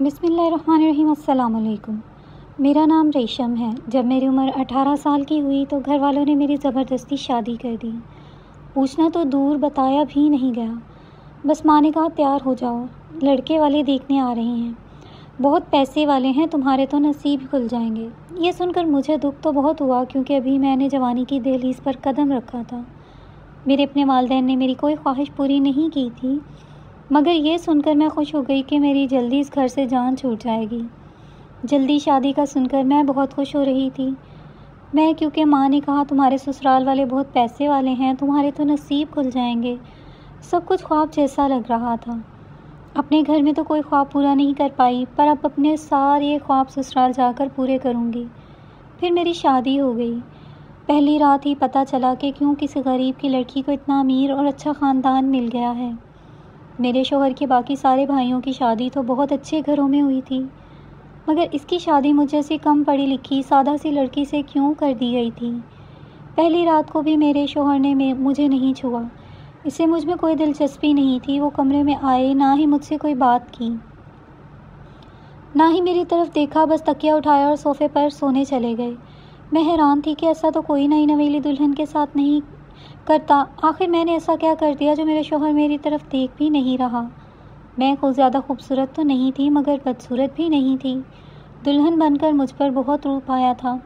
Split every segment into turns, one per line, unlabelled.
بسم اللہ الرحمن الرحیم۔ السلام علیکم۔ میرا نام ریشم ہے۔ جب میری عمر 18 سال کی ہوئی تو گھر والوں نے میری زبردستی شادی کر دی۔ پوچھنا تو دور، بتایا بھی نہیں گیا۔ بس ماں نے کہا تیار ہو جاؤ، لڑکے والے دیکھنے آ رہے ہیں، بہت پیسے والے ہیں، تمہارے تو نصیب کھل جائیں گے۔ یہ سن کر مجھے دکھ تو بہت ہوا، کیونکہ ابھی میں نے جوانی کی دہلیز پر قدم رکھا تھا۔ میرے اپنے والدین نے میری کوئی خواہش پوری نہیں کی تھی، مگر یہ سن کر میں خوش ہو گئی کہ میری جلدی اس گھر سے جان چھوٹ جائے گی۔ جلدی شادی کا سن کر میں بہت خوش ہو رہی تھی، کیونکہ ماں نے کہا تمہارے سسرال والے بہت پیسے والے ہیں، تمہارے تو نصیب کھل جائیں گے۔ سب کچھ خواب جیسا لگ رہا تھا۔ اپنے گھر میں تو کوئی خواب پورا نہیں کر پائی، پر اب اپنے سارے خواب سسرال جا کر پورے کروں گی۔ پھر میری شادی ہو گئی۔ پہلی رات ہی پتہ چلا کہ کیوں کسی غریب کی لڑکی کو اتنا امیر اور اچھا خاندان مل گیا ہے۔ میرے شوہر کے باقی سارے بھائیوں کی شادی تو بہت اچھے گھروں میں ہوئی تھی، مگر اس کی شادی مجھ جیسی کم پڑھی لکھی سادہ سی لڑکی سے کیوں کر دی گئی تھی؟ پہلی رات کو بھی میرے شوہر نے مجھے نہیں چھوا، اسے مجھ میں کوئی دلچسپی نہیں تھی۔ وہ کمرے میں آئے، نہ ہی مجھ سے کوئی بات کی، نہ ہی میری طرف دیکھا، بس تکیہ اٹھایا اور صوفے پر سونے چلے گئے۔ میں حیران تھی کہ ایسا تو کوئی نئی نویلی دلہن کے ساتھ نہیں کرتا۔ آخر میں نے ایسا کیا کر دیا جو میرے شوہر میری طرف دیکھ بھی نہیں رہا؟ میں خود زیادہ خوبصورت تو نہیں تھی، مگر بدصورت بھی نہیں تھی۔ دلہن بن کر مجھ پر بہت روپ آیا تھا،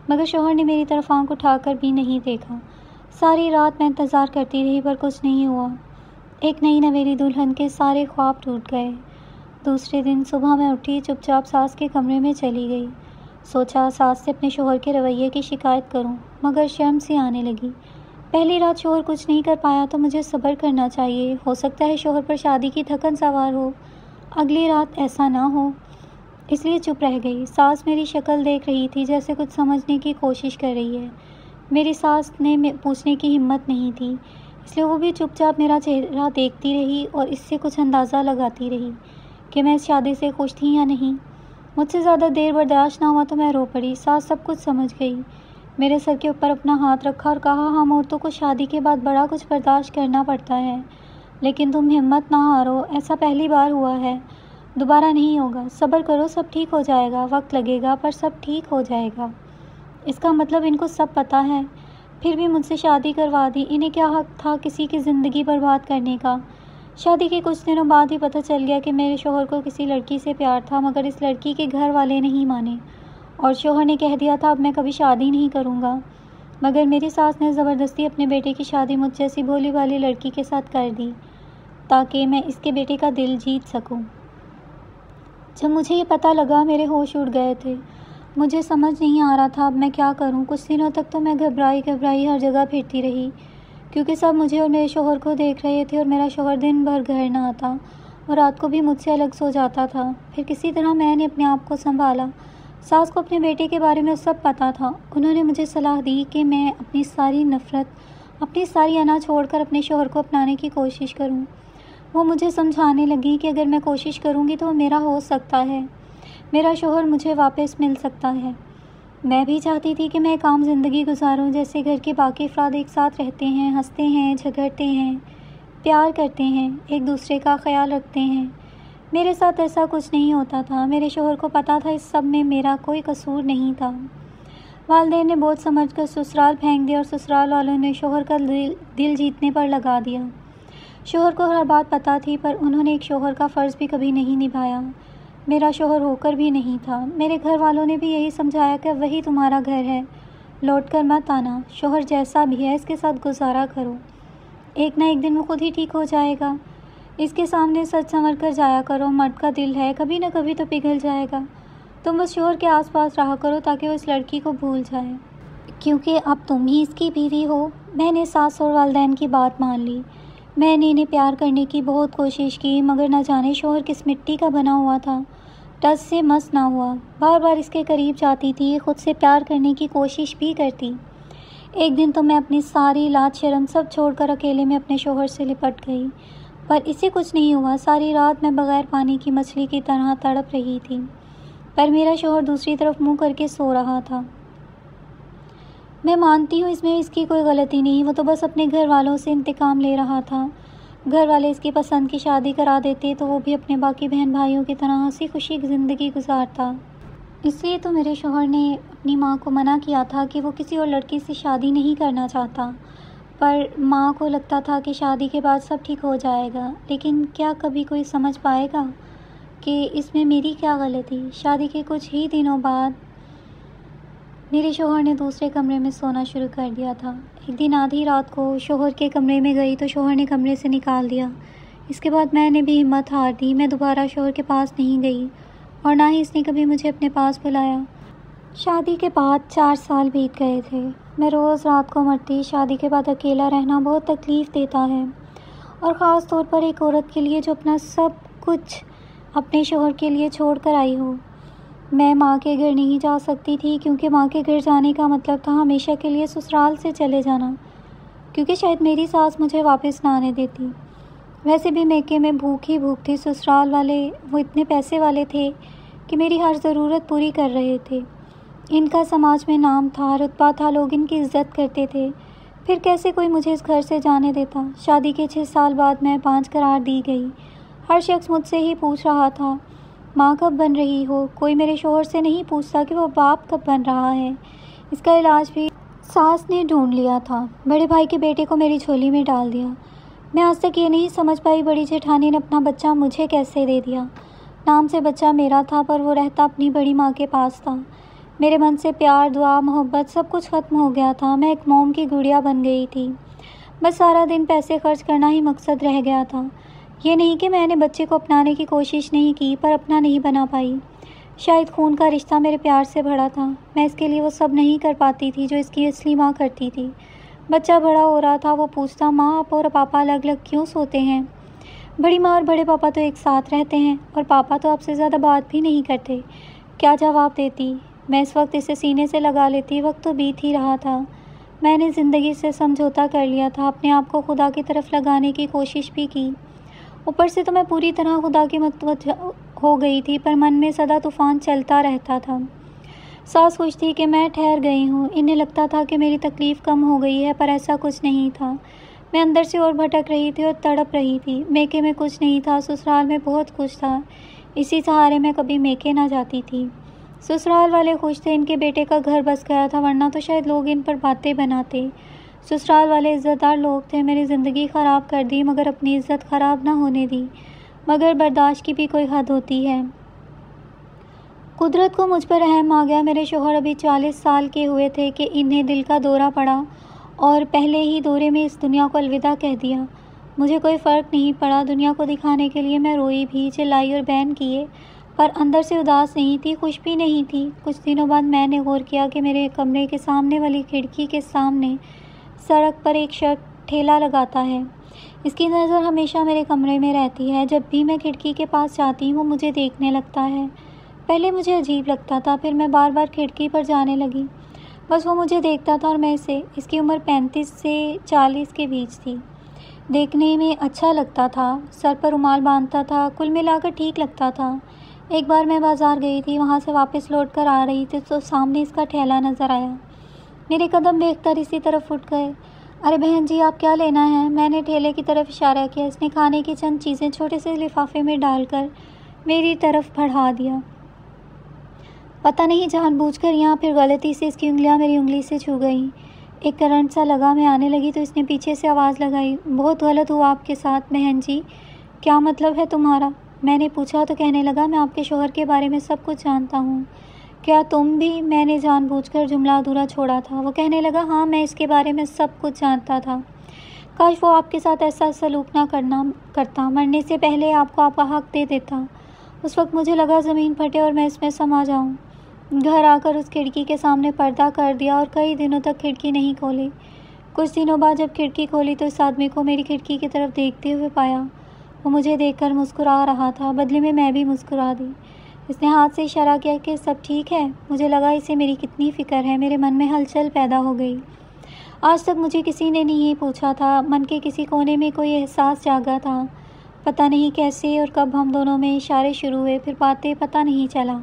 مگر شوہر نے میری طرف آنکھ اٹھا کر بھی نہیں دیکھا۔ ساری رات میں انتظار کرتی رہی، پر کچھ نہیں ہوا۔ ایک نئی نویلی دلہن کے سارے خواب ٹوٹ گئے۔ دوسرے دن صبح میں اٹھی، چپ چاپ ساس کے کمرے میں چلی گئی۔ سوچا ساس سے اپنے شوہر کے رویے کی شکایت کروں، مگر شرم سی آنے لگی۔ پہلی رات شوہر کچھ نہیں کر پایا تو مجھے صبر کرنا چاہیے، ہو سکتا ہے شوہر پر شادی کی تھکن سوار ہو، اگلی رات ایسا نہ ہو، اس لیے چپ رہ گئی۔ ساس میری شکل دیکھ رہی تھی، جیسے کچھ سمجھنے کی کوشش کر رہی ہے۔ میری ساس نے پوچھنے کی ہمت نہیں تھی، اس لیے وہ بھی چپ چاپ میرا چہرہ دیکھتی رہی اور اس سے کچھ اندازہ لگاتی رہی کہ میں اس شادی سے خوش تھی یا نہیں۔ مجھ سے زیادہ دیر برداشت نہ ہوا تو میں رو پڑی۔ ساس سب کچھ سمجھ گئی، میرے سر کے اوپر اپنا ہاتھ رکھا اور کہا ہم عورتوں کو شادی کے بعد بڑا کچھ برداشت کرنا پڑتا ہے، لیکن تم ہمت نہ ہارو، ایسا پہلی بار ہوا ہے، دوبارہ نہیں ہوگا، صبر کرو، سب ٹھیک ہو جائے گا، وقت لگے گا پر سب ٹھیک ہو جائے گا۔ اس کا مطلب ان کو سب پتہ ہے، پھر بھی مجھ سے شادی کروا دی۔ انہیں کیا حق تھا کسی کی زندگی برباد کرنے کا؟ شادی کے کچھ دنوں بعد ہی پتہ چل گیا کہ میرے شوہر کو کسی لڑکی سے پیار تھا، مگر اس لڑکی کے گھر والے نہیں مانے اور شوہر نے کہہ دیا تھا اب میں کبھی شادی نہیں کروں گا۔ مگر میری ساس نے زبردستی اپنے بیٹے کی شادی مجھ جیسی بھولی بھالی لڑکی کے ساتھ کر دی، تاکہ میں اس کے بیٹے کا دل جیت سکوں۔ جب مجھے یہ پتہ لگا میرے ہوش اڑ گئے تھے، مجھے سمجھ نہیں آ رہا تھا اب میں کیا کروں۔ کچھ دنوں تک تو میں گھبرائی ہر جگہ پھرتی رہی، کیونکہ سب مجھے اور میرے شوہر کو دیکھ رہے تھے اور میرا شوہر دن بھر گھر نہ آتا اور رات کو بھی مجھ سے الگ سو جاتا تھا۔ پھر کسی طرح میں نے اپنے آپ کو سنبھالا۔ ساس کو اپنے بیٹے کے بارے میں سب پتہ تھا۔ انہوں نے مجھے صلاح دی کہ میں اپنی ساری نفرت، اپنی ساری انا چھوڑ کر اپنے شوہر کو اپنانے کی کوشش کروں۔ وہ مجھے سمجھانے لگی کہ اگر میں کوشش کروں گی تو وہ میرا ہو سکتا ہے، میرا شوہر مجھے واپس مل سکتا ہے۔ میں بھی چاہتی تھی کہ میں ایک عام زندگی گزاروں، جیسے گھر کے باقی افراد ایک ساتھ رہتے ہیں، ہنستے ہیں، جھگڑتے ہیں، پیار کرتے ہیں، ایک دوسرے کا خیال رکھتے ہیں۔ میرے ساتھ ایسا کچھ نہیں ہوتا تھا۔ میرے شوہر کو پتہ تھا اس سب میں میرا کوئی قصور نہیں تھا۔ والدین نے بوجھ سمجھ کر سسرال پھینک دیا اور سسرال والوں نے شوہر کا دل جیتنے پر لگا دیا۔ شوہر کو ہر بات پتہ تھی، پر انہوں نے ایک شوہر کا فرض بھی کبھی نہیں نبھایا، میرا شوہر ہو کر بھی نہیں تھا۔ میرے گھر والوں نے بھی یہی سمجھایا کہ وہی تمہارا گھر ہے، لوٹ کر مت آنا، شوہر جیسا بھی ہے اس کے ساتھ گزارا کرو، ایک نہ ایک دن وہ خود ہی ٹھیک ہو جائے گا، اس کے سامنے سچ سنور کر جایا کرو، مرد کا دل ہے کبھی نہ کبھی تو پگھل جائے گا، تم بس شوہر کے آس پاس رہا کرو تاکہ وہ اس لڑکی کو بھول جائے، کیونکہ اب تم ہی اس کی بیوی ہو۔ میں نے ساس اور والدین کی بات مان لی۔ میں نے انہیں پیار کرنے کی بہت کوشش کی، مگر نہ جانے شوہر کس مٹی کا بنا ہوا تھا، ٹس سے مس نہ ہوا۔ بار بار اس کے قریب جاتی تھی، خود سے پیار کرنے کی کوشش بھی کرتی۔ ایک دن تو میں اپنی ساری لاج شرم سب چھوڑ کر اکیلے میں اپنے شوہر سے لپٹ گئی، پر اسے کچھ نہیں ہوا۔ ساری رات میں بغیر پانی کی مچھلی کی طرح تڑپ رہی تھی، پر میرا شوہر دوسری طرف منہ کر کے سو رہا تھا۔ میں مانتی ہوں اس میں اس کی کوئی غلطی نہیں، وہ تو بس اپنے گھر والوں سے انتقام لے رہا تھا، گھر والے اس کی پسند کی شادی کرا دیتے تو وہ بھی اپنے باقی بہن بھائیوں کی طرح ہنسی خوشی کی زندگی گزارتا۔ اس لیے تو میرے شوہر نے اپنی ماں کو منع کیا تھا کہ وہ کسی اور لڑکی سے شادی نہیں کرنا چاہتا، پر ماں کو لگتا تھا کہ شادی کے بعد سب ٹھیک ہو جائے گا۔ لیکن کیا کبھی کوئی سمجھ پائے گا کہ اس میں میری کیا غلطی؟ شادی کے کچھ ہی دنوں بعد میرے شوہر نے دوسرے کمرے میں سونا شروع کر دیا تھا۔ ایک دن آدھی رات کو شوہر کے کمرے میں گئی تو شوہر نے کمرے سے نکال دیا۔ اس کے بعد میں نے بھی ہمت ہار دی، میں دوبارہ شوہر کے پاس نہیں گئی اور نہ ہی اس نے کبھی مجھے اپنے پاس بلایا۔ شادی کے بعد 4 سال بیت گئے تھے۔ میں روز رات کو مرتی۔ شادی کے بعد اکیلا رہنا بہت تکلیف دیتا ہے، اور خاص طور پر ایک عورت کے لیے جو اپنا سب کچھ اپنے شوہر کے لیے چھوڑ کر آئی ہو۔ میں ماں کے گھر نہیں جا سکتی تھی کیونکہ ماں کے گھر جانے کا مطلب تھا ہمیشہ کے لیے سسرال سے چلے جانا، کیونکہ شاید میری ساس مجھے واپس نہ آنے دیتی۔ ویسے بھی میکے میں بھوک ہی بھوک تھی۔ سسرال والے وہ اتنے پیسے والے تھے کہ میری ہر ضرورت پوری کر رہے تھے۔ ان کا سماج میں نام تھا، رتبہ تھا، لوگ ان کی عزت کرتے تھے۔ پھر کیسے کوئی مجھے اس گھر سے جانے دیتا؟ شادی کے 6 سال بعد میں 5 قرار دی گئی۔ ہر شخص مجھ سے ہی پوچھ رہا تھا، ماں کب بن رہی ہو؟ کوئی میرے شوہر سے نہیں پوچھتا کہ وہ باپ کب بن رہا ہے۔ اس کا علاج بھی ساس نے ڈھونڈ لیا تھا۔ بڑے بھائی کے بیٹے کو میری جھولی میں ڈال دیا۔ میں آج تک یہ نہیں سمجھ پائی بڑی جیٹھانی نے اپنا بچہ مجھے کیسے دے دیا۔ نام سے بچہ میرا تھا پر وہ رہتا اپنی بڑی ماں کے پاس تھا۔ میرے من سے پیار، دعا، محبت سب کچھ ختم ہو گیا تھا۔ میں ایک موم کی گڑیا بن گئی تھی۔ بس سارا دن پیسے خرچ کرنا ہی مقصد رہ گیا تھا۔ یہ نہیں کہ میں نے بچے کو اپنانے کی کوشش نہیں کی، پر اپنا نہیں بنا پائی۔ شاید خون کا رشتہ میرے پیار سے بڑھا تھا۔ میں اس کے لیے وہ سب نہیں کر پاتی تھی جو اس کی اصلی ماں کرتی تھی۔ بچہ بڑا ہو رہا تھا، وہ پوچھتا، ماں آپ اور پاپا الگ الگ کیوں سوتے ہیں؟ بڑی ماں اور بڑے پاپا تو ایک ساتھ رہتے ہیں، اور پاپا تو آپ سے زیادہ بات بھی نہیں کرتے۔ کیا جواب دیتی؟ میں اس وقت اسے سینے سے لگا لیتی۔ وقت تو بیت ہی رہا تھا۔ میں نے زندگی سے سمجھوتا کر لیا تھا، اپنے آپ کو خدا کی طرف لگانے کی کوشش بھی کی۔ اوپر سے تو میں پوری طرح خدا کی متوجہ ہو گئی تھی، پر من میں سدا طوفان چلتا رہتا تھا۔ ساس خوش تھی کہ میں ٹھہر گئی ہوں۔ انہیں لگتا تھا کہ میری تکلیف کم ہو گئی ہے، پر ایسا کچھ نہیں تھا۔ میں اندر سے اور بھٹک رہی تھی اور تڑپ رہی تھی۔ میکے میں کچھ نہیں تھا، سسرال میں بہت کچھ تھا۔ اسی سہارے میں کبھی میکے نہ جاتی تھی۔ سسرال والے خوش تھے، ان کے بیٹے کا گھر بس گیا تھا، ورنہ تو شاید لوگ ان پر باتیں بناتے۔ سسرال والے عزت دار لوگ تھے۔ میری زندگی خراب کر دی مگر اپنی عزت خراب نہ ہونے دی۔ مگر برداشت کی بھی کوئی حد ہوتی ہے۔ قدرت کو مجھ پر رحم آ گیا۔ میرے شوہر ابھی 40 سال کے ہوئے تھے کہ انہیں دل کا دورہ پڑا اور پہلے ہی دورے میں اس دنیا کو الوداع کہہ دیا۔ مجھے کوئی فرق نہیں پڑا۔ دنیا کو دکھانے کے لیے میں روئی بھی، چلائی اور بین کیے، پر اندر سے اداس نہیں تھی، خوش بھی نہیں تھی۔ کچھ دنوں بعد میں نے غور کیا کہ میرے کمرے کے سامنے والی کھڑکی کے سامنے سڑک پر ایک شخص ٹھیلا لگاتا ہے۔ اس کی نظر ہمیشہ میرے کمرے میں رہتی ہے۔ جب بھی میں کھڑکی کے پاس جاتی ہوں وہ مجھے دیکھنے لگتا ہے۔ پہلے مجھے عجیب لگتا تھا، پھر میں بار بار کھڑکی پر جانے لگی۔ بس وہ مجھے دیکھتا تھا اور میں اسے۔ اس کی عمر 35 سے 40 کے بیچ تھی۔ دیکھنے میں اچھا لگتا تھا، سر پر رومال باندھتا تھا، کل ملا کر ٹھیک لگتا تھا۔ ایک بار میں بازار گئی تھی، وہاں سے واپس لوٹ کر آ رہی تھی تو سامنے اس کا ٹھیلا نظر آیا۔ میرے قدم دیکھ کر اسی طرف اٹھ گئے۔ ارے بہن جی، آپ کیا لینا ہے؟ میں نے ٹھیلے کی طرف اشارہ کیا۔ اس نے کھانے کی چند چیزیں چھوٹے سے لفافے میں ڈال کر میری طرف بڑھا دیا۔ پتہ نہیں جان بوجھ کر یا پھر غلطی سے اس کی انگلیاں میری انگلی سے چھو گئیں۔ ایک کرنٹ سا لگا، میں آنے لگی تو اس نے پیچھے سے آواز لگائی، بہت غلط ہوا آپ کے ساتھ بہن جی۔ کیا مطلب ہے تمہارا؟ میں نے پوچھا تو کہنے لگا، میں آپ کے شوہر کے بارے میں سب کچھ جانتا ہوں۔ کیا تم بھی؟ میں نے جان بوجھ کر جملہ ادھورا چھوڑا تھا۔ وہ کہنے لگا، ہاں میں اس کے بارے میں سب کچھ جانتا تھا۔ کاش وہ آپ کے ساتھ ایسا سلوک نہ کرتا، مرنے سے پہلے آپ کو آپ کا حق دے دیتا۔ اس وقت مجھے لگا زمین پھٹے اور میں اس میں سما جاؤں۔ گھر آ کر اس کھڑکی کے سامنے پردہ کر دیا اور کئی دنوں تک کھڑکی نہیں کھولی۔ کچھ دنوں بعد جب کھڑکی کھولی تو اس آدمی کو میری کھڑکی کی طرف دیکھتے ہوئے پایا۔ وہ مجھے دیکھ کر مسکرا رہا تھا، بدلے میں بھی مسکرا دی۔ اس نے ہاتھ سے اشارہ کیا کہ سب ٹھیک ہے۔ مجھے لگا اسے میری کتنی فکر ہے۔ میرے من میں ہلچل پیدا ہو گئی۔ آج تک مجھے کسی نے نہیں پوچھا تھا، من کے کسی کونے میں کوئی احساس جاگا تھا۔ پتہ نہیں کیسے اور کب ہم دونوں میں اشارے شروع ہوئے، پھر باتیں، پتہ نہیں چلا۔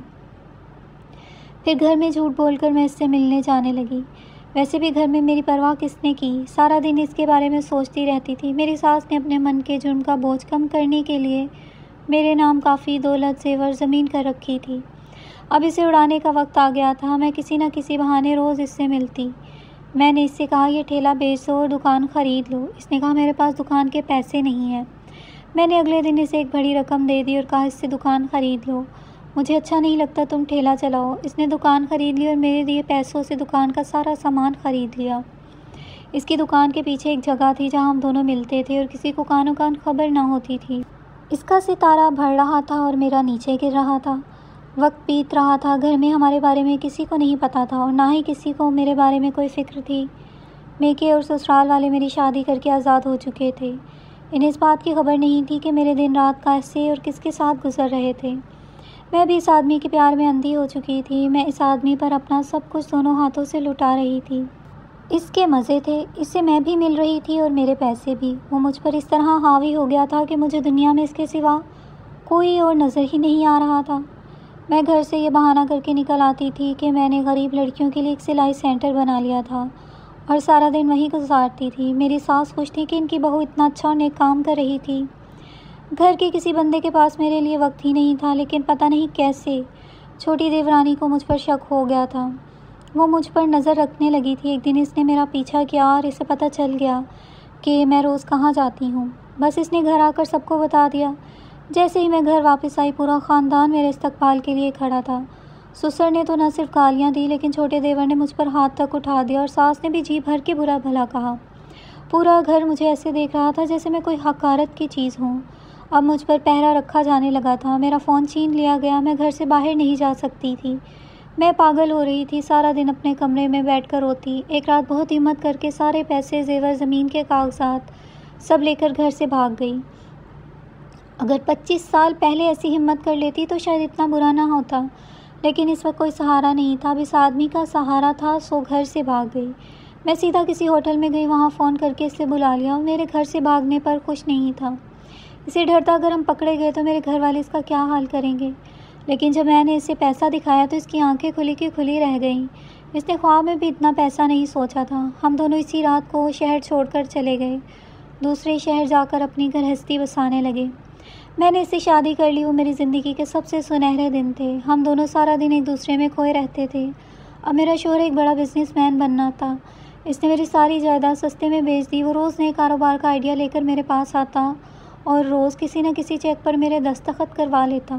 پھر گھر میں جھوٹ بول کر میں اس سے ملنے جانے لگی۔ ویسے بھی گھر میں میری پرواہ کس نے کی؟ سارا دن اس کے بارے میں سوچتی رہتی تھی۔ میری ساس نے اپنے من کے جرم کا بوجھ کم کرنے کے لیے میرے نام کافی دولت زیور زمین کر رکھی تھی۔ اب اسے اڑانے کا وقت آ گیا تھا۔ میں کسی نہ کسی بہانے روز اس سے ملتی۔ میں نے اس سے کہا یہ ٹھیلا بیچ دو اور دکان خرید لو۔ اس نے کہا میرے پاس دکان کے پیسے نہیں ہیں۔ میں نے اگلے دن اسے ایک بڑی رقم دے دی اور کہا اس سے دکان خرید لو، مجھے اچھا نہیں لگتا تم ٹھیلا چلاؤ۔ اس نے دکان خرید لی اور میرے دیے پیسوں سے دکان کا سارا سامان خرید لیا۔ اس کی دکان کے پیچھے ایک جگہ تھی جہاں ہم دونوں ملتے تھے اور کسی کو کانوں کان خبر نہ ہوتی تھی۔ اس کا ستارہ بڑھ رہا تھا اور میرا نیچے گر رہا تھا۔ وقت بیت رہا تھا، گھر میں ہمارے بارے میں کسی کو نہیں پتہ تھا اور نہ ہی کسی کو میرے بارے میں کوئی فکر تھی۔ میکے اور سسرال والے میری شادی کر کے آزاد ہو چکے تھے۔ انہیں اس بات کی خبر نہیں تھی کہ میرے دن رات کیسے اور کس کے ساتھ گزر رہے تھے۔ میں بھی اس آدمی کے پیار میں اندھی ہو چکی تھی۔ میں اس آدمی پر اپنا سب کچھ دونوں ہاتھوں سے لٹا رہی تھی۔ اس کے مزے تھے، اس سے میں بھی مل رہی تھی اور میرے پیسے بھی۔ وہ مجھ پر اس طرح حاوی ہو گیا تھا کہ مجھے دنیا میں اس کے سوا کوئی اور نظر ہی نہیں آ رہا تھا۔ میں گھر سے یہ بہانہ کر کے نکل آتی تھی کہ میں نے غریب لڑکیوں کے لیے ایک سلائی سینٹر بنا لیا تھا اور سارا دن وہیں گزارتی تھی۔ میری ساس خوش تھی کہ ان کی بہو اتنا اچھا اور نیک کام کر رہی تھی۔ گھر کے کسی بندے کے پاس میرے لیے وقت ہی نہیں تھا، لیکن پتہ نہیں کیسے چھوٹی دیورانی کو مجھ پر شک ہو گیا تھا۔ وہ مجھ پر نظر رکھنے لگی تھی۔ ایک دن اس نے میرا پیچھا کیا اور اسے پتہ چل گیا کہ میں روز کہاں جاتی ہوں۔ بس اس نے گھر آ کر سب کو بتا دیا۔ جیسے ہی میں گھر واپس آئی پورا خاندان میرے استقبال کے لیے کھڑا تھا۔ سسر نے تو نہ صرف گالیاں دی لیکن چھوٹے دیور نے مجھ پر ہاتھ تک اٹھا دیا اور ساس نے بھی جی بھر کے برا بھلا کہا۔ پورا گھر مجھے ایسے دیکھ رہا تھا جیسے میں کوئی حقارت کی چیز ہوں۔ اب مجھ پر پہرا رکھا جانے لگا تھا۔ میرا فون چھین لیا گیا۔ میں گھر سے باہر نہیں جا سکتی تھی۔ میں پاگل ہو رہی تھی۔ سارا دن اپنے کمرے میں بیٹھ کر روتی۔ ایک رات بہت ہمت کر کے سارے پیسے، زیور، زمین کے کاغذات سب لے کر گھر سے بھاگ گئی۔ اگر 25 سال پہلے ایسی ہمت کر لیتی تو شاید اتنا برا نہ ہوتا، لیکن اس وقت کوئی سہارا نہیں تھا۔ اب اس آدمی کا سہارا تھا، سو گھر سے بھاگ گئی۔ میں سیدھا کسی ہوٹل میں گئی، وہاں فون کر کے اسے بلا لیا۔ وہ میرے گھر سے بھاگنے پر خوش نہیں تھا۔ اسے ڈر تھا اگر ہم پکڑے گئے تو میرے گھر والے اس کا کیا حال کریں گے۔ لیکن جب میں نے اسے پیسہ دکھایا تو اس کی آنکھیں کھلی کی کھلی رہ گئیں۔ اس نے خواب میں بھی اتنا پیسہ نہیں سوچا تھا۔ ہم دونوں اسی رات کو وہ شہر چھوڑ کر چلے گئے، دوسرے شہر جا کر اپنی گرہستی بسانے لگے۔ میں نے اس سے شادی کر لی۔ وہ میری زندگی کے سب سے سنہرے دن تھے۔ ہم دونوں سارا دن ایک دوسرے میں کھوئے رہتے تھے۔ اب میرا شوہر ایک بڑا بزنس مین بننا تھا۔ اس نے میری ساری جائیداد سستے میں بیچ دی۔ وہ روز نئے کاروبار کا آئیڈیا لے کر میرے پاس آتا اور روز کسی نہ کسی چیک پر میرے دستخط کروا لیتا۔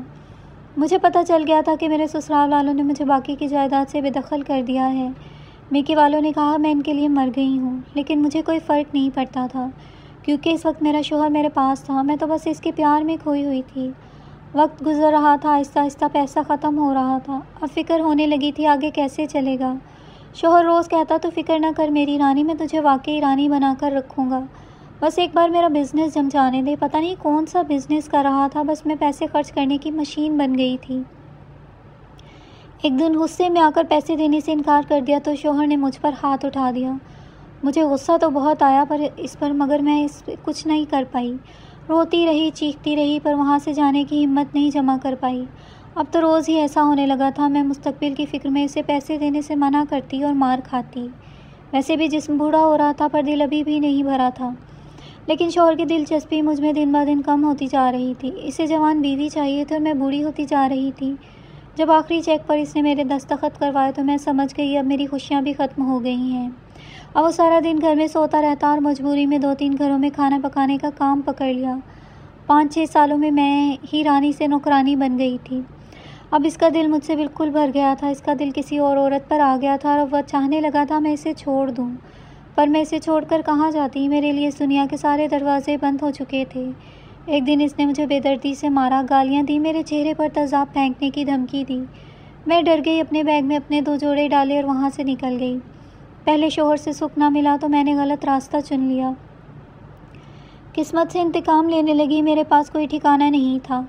مجھے پتہ چل گیا تھا کہ میرے سسرال والوں نے مجھے باقی کی جائیداد سے بے دخل کر دیا ہے۔ میکے والوں نے کہا میں ان کے لیے مر گئی ہوں، لیکن مجھے کوئی فرق نہیں پڑتا تھا کیونکہ اس وقت میرا شوہر میرے پاس تھا۔ میں تو بس اس کے پیار میں کھوئی ہوئی تھی۔ وقت گزر رہا تھا، آہستہ آہستہ پیسہ ختم ہو رہا تھا۔ اب فکر ہونے لگی تھی آگے کیسے چلے گا۔ شوہر روز کہتا تو فکر نہ کر میری رانی، میں تجھے واقعی رانی بنا کر رکھوں گا، بس ایک بار میرا بزنس جم جانے دے۔ پتہ نہیں کون سا بزنس کر رہا تھا، بس میں پیسے خرچ کرنے کی مشین بن گئی تھی۔ ایک دن غصے میں آ کر پیسے دینے سے انکار کر دیا تو شوہر نے مجھ پر ہاتھ اٹھا دیا۔ مجھے غصہ تو بہت آیا مگر میں کچھ نہیں کر پائی۔ روتی رہی، چیختی رہی، پر وہاں سے جانے کی ہمت نہیں جمع کر پائی۔ اب تو روز ہی ایسا ہونے لگا تھا، میں مستقبل کی فکر میں اسے پیسے دینے سے منع کرتی اور مار کھاتی۔ ویسے بھی جسم بوڑھا ہو رہا تھا پر دل ابھی بھی نہیں بھرا تھا، لیکن شوہر کی دلچسپی مجھ میں دن بہ دن کم ہوتی جا رہی تھی۔ اسے جوان بیوی چاہیے تھی اور میں بوڑھی ہوتی جا رہی تھی۔ جب آخری چیک پر اس نے میرے دستخط کروائے تو میں سمجھ گئی اب میری خوشیاں بھی ختم ہو گئی ہیں۔ اب وہ سارا دن گھر میں سوتا رہتا اور مجبوری میں 2-3 گھروں میں کھانا پکانے کا کام پکڑ لیا۔ 5-6 سالوں میں میں ہی رانی سے نوکرانی بن گئی تھی۔ اب اس کا دل مجھ سے بالکل بھر گیا تھا۔ اس کا دل کسی اور عورت پر آ گیا تھا اور وہ چاہنے لگا تھا میں اسے چھوڑ دوں، پر میں اسے چھوڑ کر کہاں جاتی؟ میرے لیے اس دنیا کے سارے دروازے بند ہو چکے تھے۔ ایک دن اس نے مجھے بے دردی سے مارا، گالیاں دی، میرے چہرے پر تیزاب پھینکنے کی دھمکی دی۔ میں ڈر گئی، اپنے بیگ میں اپنے 2 جوڑے ڈالے اور وہاں سے نکل گئی۔ پہلے شوہر سے سکھ نہ ملا تو میں نے غلط راستہ چن لیا۔ قسمت سے انتقام لینے لگی، میرے پاس کوئی ٹھکانہ نہیں تھا،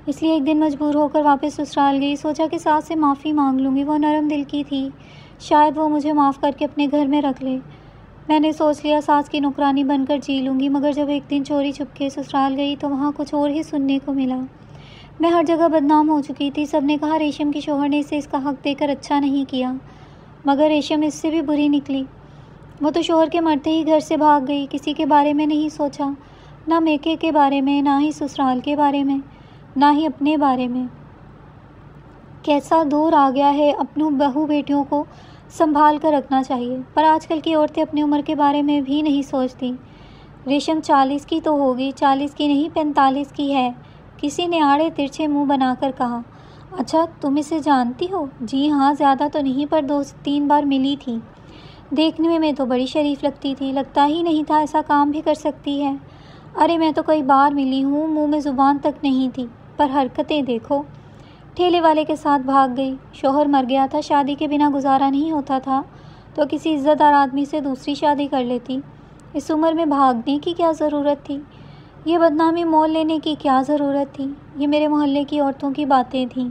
اس لیے ایک دن مجبور ہو کر واپس سسرال گئی۔ سوچا کہ ساس سے معافی مانگ لوں گی، وہ نرم دل کی تھی، شاید وہ مجھے معاف کر کے اپنے گھر میں رکھ لے۔ میں نے سوچ لیا ساس کی نوکرانی بن کر جی لوں گی، مگر جب ایک دن چوری چھپکے سسرال گئی تو وہاں کچھ اور ہی سننے کو ملا۔ میں ہر جگہ بدنام ہو چکی تھی۔ سب نے کہا ریشم کے شوہر نے اسے اس کا حق دے کر اچھا نہیں کیا۔ مگر ریشم اس سے بھی بری نکلی۔ وہ تو شوہر کے مرتے ہی گھر سے بھاگ گئی، کسی کے بارے میں نہیں سوچا، نہ میکے کے بارے میں، نہ ہی سسرال کے بارے میں، نہ ہی اپنے بارے میں۔ کیسا دور آ گیا ہے، اپنوں بہو بیٹیوں کو سنبھال کر رکھنا چاہیے، پر آج کل کی عورتیں اپنی عمر کے بارے میں بھی نہیں سوچتی۔ ریشم 40 کی تو ہوگی، 40 کی نہیں 45 کی ہے۔ کسی نے آڑے ترچھے منہ بنا کر کہا، اچھا تم اسے جانتی ہو؟ جی ہاں، زیادہ تو نہیں پر 2-3 بار ملی تھی۔ دیکھنے میں تو بڑی شریف لگتی تھی، لگتا ہی نہیں تھا ایسا کام بھی کر سکتی ہے۔ ارے میں تو کئی بار ملی ہوں، منہ میں زبان تک نہیں تھی، پر حرکتیں دیکھو۔ ٹھیلے والے کے ساتھ بھاگ گئی، شوہر مر گیا تھا، شادی کے بنا گزارا نہیں ہوتا تھا تو کسی عزت دار آدمی سے دوسری شادی کر لیتی۔ اس عمر میں بھاگنے کی کیا ضرورت تھی؟ یہ بدنامی مول لینے کی کیا ضرورت تھی؟ یہ میرے محلے کی عورتوں کی باتیں تھیں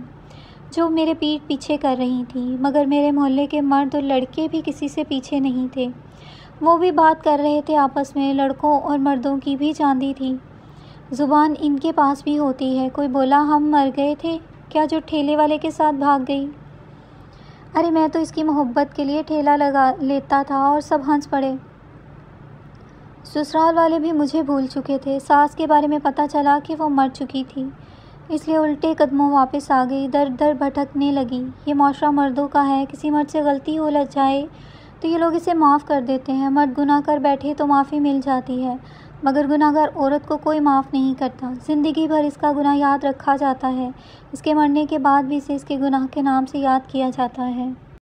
جو میرے پیٹھ پیچھے کر رہی تھیں، مگر میرے محلے کے مرد اور لڑکے بھی کسی سے پیچھے نہیں تھے۔ وہ بھی بات کر رہے تھے آپس میں، لڑکوں اور مردوں کی بھی چاندی تھی۔ زبان ان کے پاس بھی ہوتی ہے۔ کوئی بولا ہم مر گئے تھے کیا جو ٹھیلے والے کے ساتھ بھاگ گئی؟ ارے میں تو اس کی محبت کے لیے ٹھیلا لگا لیتا تھا، اور سب ہنس پڑے۔ سسرال والے بھی مجھے بھول چکے تھے۔ ساس کے بارے میں پتہ چلا کہ وہ مر چکی تھی، اس لیے الٹے قدموں واپس آ گئی، در در بھٹکنے لگی۔ یہ معاشرہ مردوں کا ہے، کسی مرد سے غلطی ہو جائے تو یہ لوگ اسے معاف کر دیتے ہیں۔ مرد گناہ کر بیٹھے تو معافی مل جاتی ہے، مگر گناہ گار عورت کو کوئی معاف نہیں کرتا۔ زندگی بھر اس کا گناہ یاد رکھا جاتا ہے، اس کے مرنے کے بعد بھی اسے اس کے گناہ کے نام سے یاد کیا جاتا ہے۔